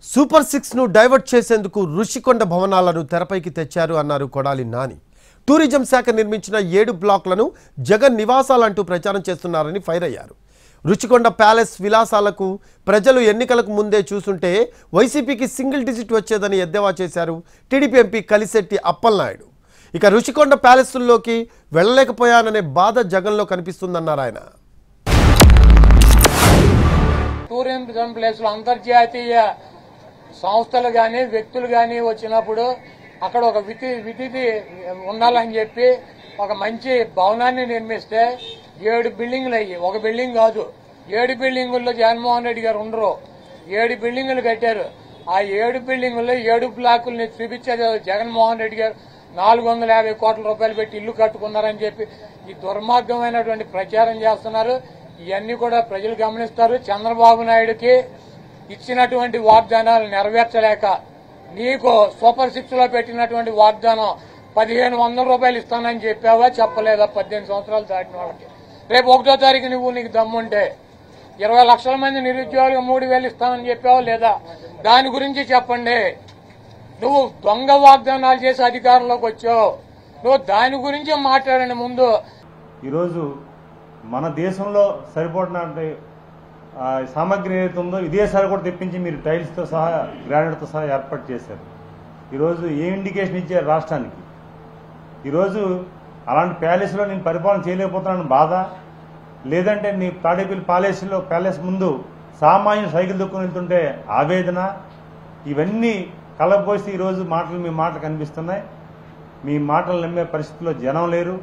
Super 6 ను divert చేసేందుకు రుషికొండ భవనాలను తెరపైకి తెచ్చారు అన్నారు కొడాలి నాని. టూరిజం శాఖ నిర్మించిన 7 బ్లాక్లను జగన్ నివాసాలంటూ ప్రచారం చేస్తున్నారని ఫైర్ అయ్యారు. రుషికొండ ప్యాలెస్ విలాసాలకు ప్రజలు ఎన్నికలకు ముందే చూస్తుంటే వైసీపీకి సింగిల్ డిజిట్ వచ్చేదని ఎద్దేవా చేశారు టీడీపీ ఎంపీ కలిశెట్టి అప్పలనాయుడు. ఇక రుషికొండ ప్యాలెస్లోకి వెళ్ళలేకపోయాననే బాధ జగన్లో కనిపిస్తుందన్నారు ఆయన. టూరిజం ప్లేస్లో అంతర్జాతీయ సంస్థలు కానీ వ్యక్తులు కానీ వచ్చినప్పుడు అక్కడ ఒక విధి ఉండాలని చెప్పి ఒక మంచి భవనాన్ని నిర్మిస్తే 7 బిల్డింగ్లు అయ్యి, ఒక బిల్డింగ్ కాదు 7 బిల్డింగుల్లో జగన్మోహన్ రెడ్డి గారు ఉండరు. 7 బిల్డింగులు కట్టారు. ఆ 7 బిల్డింగుల్లో 7 బ్లాకుల్ని చూపించేది జగన్మోహన్ రెడ్డి గారు 450 కోట్ల రూపాయలు పెట్టి ఇల్లు కట్టుకున్నారని చెప్పి ఈ దుర్మార్గమైనటువంటి ప్రచారం చేస్తున్నారు. ఇవన్నీ కూడా ప్రజలు గమనిస్తారు. చంద్రబాబు నాయుడుకి ఇచ్చినటువంటి వాగ్దానాలు నెరవేర్చలేక నీకు సూపర్ 6 లో పెట్టినటువంటి వాగ్దానం 1500 రూపాయలు ఇస్తానని చెప్పావా, చెప్పలేదా? 18 సంవత్సరాలు దాటిన వాళ్ళకి రేపు 1వ తారీఖు నీకు దమ్ముంటే 20 లక్షల మంది నిరుద్యోగులకు 3000 ఇస్తానని చెప్పావా లేదా? దాని గురించి చెప్పండి. నువ్వు దొంగ వాగ్దానాలు చేసి అధికారంలోకి వచ్చావు. నువ్వు దాని గురించి మాట్లాడండి ముందు. ఈరోజు మన దేశంలో సరిపడినటువంటి సామగ్రి ఏదైతే ఉందో విదేశాలు కూడా తెప్పించి మీరు టైల్స్తో సహా గ్రానైట్తో సహా ఏర్పాటు చేశారు. ఈరోజు ఏ ఇండికేషన్ ఇచ్చారు రాష్ట్రానికి? ఈరోజు అలాంటి ప్యాలెస్లో నేను పరిపాలన చేయలేకపోతున్నాను బాధ, లేదంటే నీ తాడేపల్లి ప్యాలెస్ ముందు సామాన్యులు సైకిల్ దొక్కుని వెళ్తుంటే ఆవేదన, ఇవన్నీ కలబోసి ఈరోజు మీ మాటలు కనిపిస్తున్నాయి. మీ మాటలు నమ్మే పరిస్థితిలో జనం లేరు.